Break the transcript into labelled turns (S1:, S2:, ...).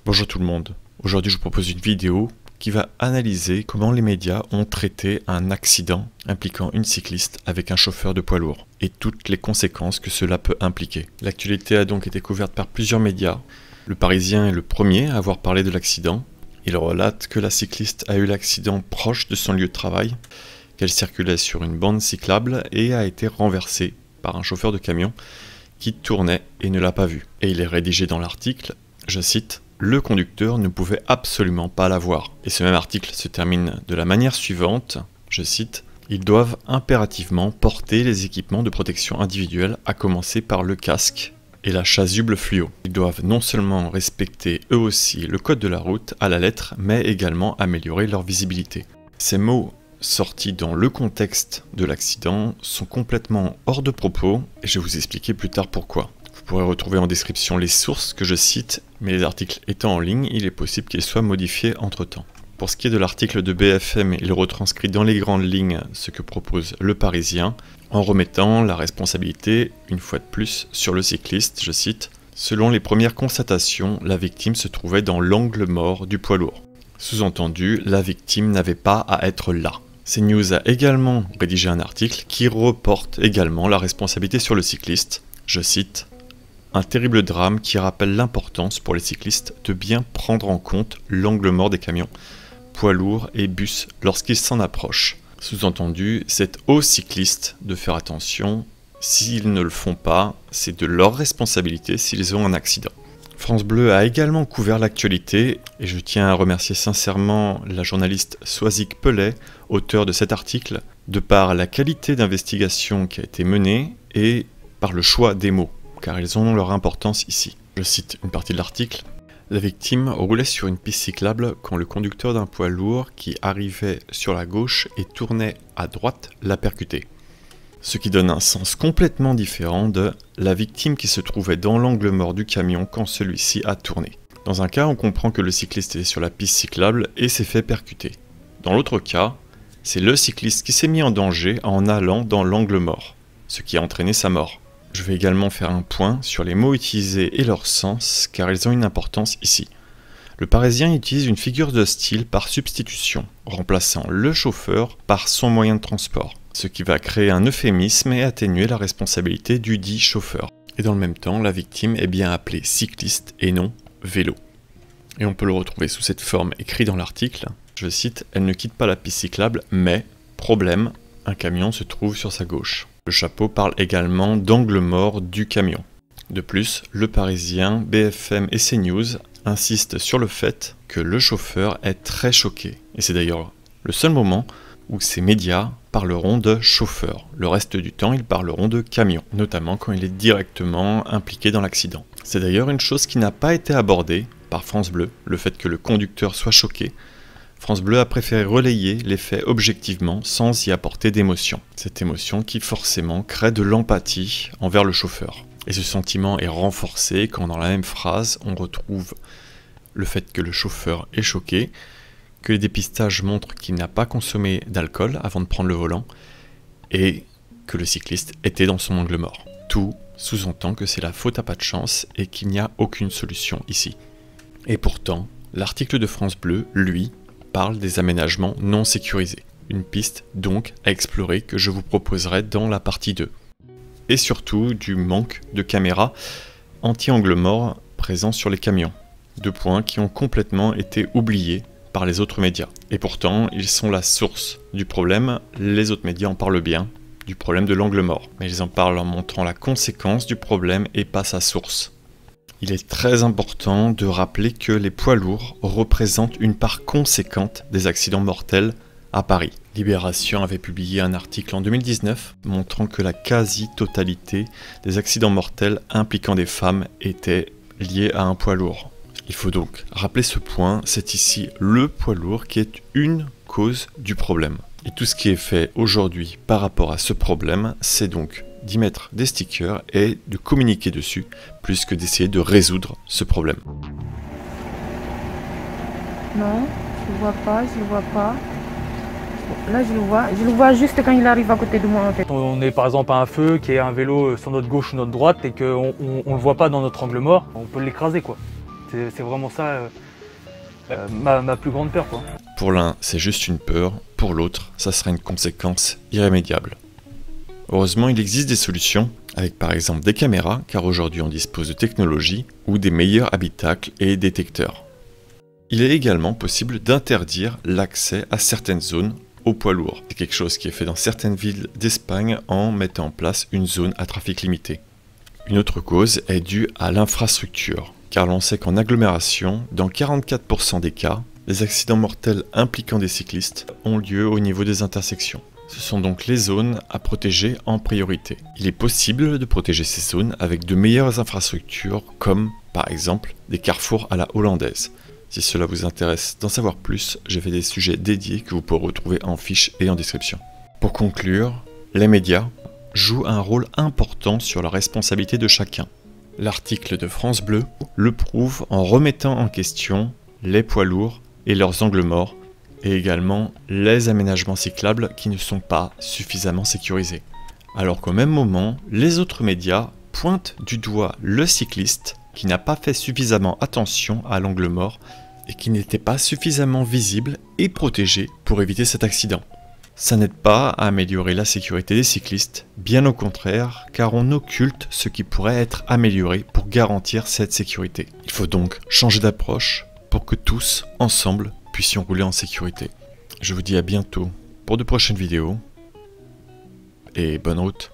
S1: Bonjour tout le monde, aujourd'hui je vous propose une vidéo qui va analyser comment les médias ont traité un accident impliquant une cycliste avec un chauffeur de poids lourd et toutes les conséquences que cela peut impliquer. L'actualité a donc été couverte par plusieurs médias. Le Parisien est le premier à avoir parlé de l'accident. Il relate que la cycliste a eu l'accident proche de son lieu de travail, qu'elle circulait sur une bande cyclable et a été renversée par un chauffeur de camion qui tournait et ne l'a pas vue. Et il est rédigé dans l'article, je cite, « Le conducteur ne pouvait absolument pas la voir ». Et ce même article se termine de la manière suivante, je cite, « Ils doivent impérativement porter les équipements de protection individuelle, à commencer par le casque et la chasuble fluo. Ils doivent non seulement respecter eux aussi le code de la route à la lettre, mais également améliorer leur visibilité ». Ces mots sortis dans le contexte de l'accident sont complètement hors de propos et je vais vous expliquer plus tard pourquoi. Vous pourrez retrouver en description les sources que je cite, mais les articles étant en ligne, il est possible qu'ils soient modifiés entre temps. Pour ce qui est de l'article de BFM, il retranscrit dans les grandes lignes ce que propose le Parisien, en remettant la responsabilité, une fois de plus, sur le cycliste, je cite, « Selon les premières constatations, la victime se trouvait dans l'angle mort du poids lourd. Sous-entendu, la victime n'avait pas à être là. » CNews a également rédigé un article qui reporte également la responsabilité sur le cycliste, je cite, « Un terrible drame qui rappelle l'importance pour les cyclistes de bien prendre en compte l'angle mort des camions, poids lourds et bus lorsqu'ils s'en approchent. Sous-entendu, c'est aux cyclistes de faire attention. S'ils ne le font pas, c'est de leur responsabilité s'ils ont un accident. » France Bleu a également couvert l'actualité et je tiens à remercier sincèrement la journaliste Soisic Pellet, auteure de cet article, de par la qualité d'investigation qui a été menée et par le choix des mots, car ils ont leur importance ici. Je cite une partie de l'article. « La victime roulait sur une piste cyclable quand le conducteur d'un poids lourd qui arrivait sur la gauche et tournait à droite l'a percuté. » Ce qui donne un sens complètement différent de « la victime qui se trouvait dans l'angle mort du camion quand celui-ci a tourné ». Dans un cas, on comprend que le cycliste est sur la piste cyclable et s'est fait percuter. Dans l'autre cas, c'est le cycliste qui s'est mis en danger en allant dans l'angle mort, ce qui a entraîné sa mort. Je vais également faire un point sur les mots utilisés et leur sens, car ils ont une importance ici. Le Parisien utilise une figure de style par substitution, remplaçant le chauffeur par son moyen de transport, ce qui va créer un euphémisme et atténuer la responsabilité du dit chauffeur. Et dans le même temps, la victime est bien appelée cycliste et non vélo. Et on peut le retrouver sous cette forme écrit dans l'article. Je cite, « Elle ne quitte pas la piste cyclable, mais, problème, un camion se trouve sur sa gauche. » Le chapeau parle également d'angle mort du camion. De plus, Le Parisien, BFM et CNews insistent sur le fait que le chauffeur est très choqué. Et c'est d'ailleurs le seul moment où ces médias parleront de chauffeur. Le reste du temps, ils parleront de camion, notamment quand il est directement impliqué dans l'accident. C'est d'ailleurs une chose qui n'a pas été abordée par France Bleu, le fait que le conducteur soit choqué. France Bleu a préféré relayer les faits objectivement sans y apporter d'émotion. Cette émotion qui forcément crée de l'empathie envers le chauffeur. Et ce sentiment est renforcé quand dans la même phrase on retrouve le fait que le chauffeur est choqué, que les dépistages montrent qu'il n'a pas consommé d'alcool avant de prendre le volant et que le cycliste était dans son angle mort. Tout sous-entend que c'est la faute à pas de chance et qu'il n'y a aucune solution ici. Et pourtant, l'article de France Bleu, lui, parle des aménagements non sécurisés. Une piste donc à explorer que je vous proposerai dans la partie 2. Et surtout du manque de caméras anti-angle mort présents sur les camions. Deux points qui ont complètement été oubliés par les autres médias. Et pourtant, ils sont la source du problème. Les autres médias en parlent bien, du problème de l'angle mort. Mais ils en parlent en montrant la conséquence du problème et pas sa source. Il est très important de rappeler que les poids lourds représentent une part conséquente des accidents mortels à Paris. Libération avait publié un article en 2019 montrant que la quasi-totalité des accidents mortels impliquant des femmes étaient liés à un poids lourd. Il faut donc rappeler ce point, c'est ici le poids lourd qui est une cause du problème. Et tout ce qui est fait aujourd'hui par rapport à ce problème, c'est donc d'y mettre des stickers et de communiquer dessus, plus que d'essayer de résoudre ce problème.
S2: Non, je le vois pas, je le vois pas. Là je le vois juste quand il arrive à côté de moi en fait.
S3: On est par exemple à un feu, qui est un vélo sur notre gauche ou notre droite et qu'on ne le voit pas dans notre angle mort, on peut l'écraser quoi. C'est vraiment ça ma plus grande peur, quoi.
S1: Pour l'un, c'est juste une peur, pour l'autre, ça sera une conséquence irrémédiable. Heureusement, il existe des solutions, avec par exemple des caméras, car aujourd'hui on dispose de technologies, ou des meilleurs habitacles et détecteurs. Il est également possible d'interdire l'accès à certaines zones aux poids lourds. C'est quelque chose qui est fait dans certaines villes d'Espagne en mettant en place une zone à trafic limité. Une autre cause est due à l'infrastructure, car l'on sait qu'en agglomération, dans 44% des cas, les accidents mortels impliquant des cyclistes ont lieu au niveau des intersections. Ce sont donc les zones à protéger en priorité. Il est possible de protéger ces zones avec de meilleures infrastructures comme, par exemple, des carrefours à la hollandaise. Si cela vous intéresse d'en savoir plus, j'ai fait des sujets dédiés que vous pourrez retrouver en fiche et en description. Pour conclure, les médias jouent un rôle important sur la responsabilité de chacun. L'article de France Bleu le prouve en remettant en question les poids lourds et leurs angles morts, et également les aménagements cyclables qui ne sont pas suffisamment sécurisés. Alors qu'au même moment, les autres médias pointent du doigt le cycliste qui n'a pas fait suffisamment attention à l'angle mort et qui n'était pas suffisamment visible et protégé pour éviter cet accident. Ça n'aide pas à améliorer la sécurité des cyclistes, bien au contraire, car on occulte ce qui pourrait être amélioré pour garantir cette sécurité. Il faut donc changer d'approche pour que tous, ensemble, puissions rouler en sécurité. Je vous dis à bientôt pour de prochaines vidéos et bonne route.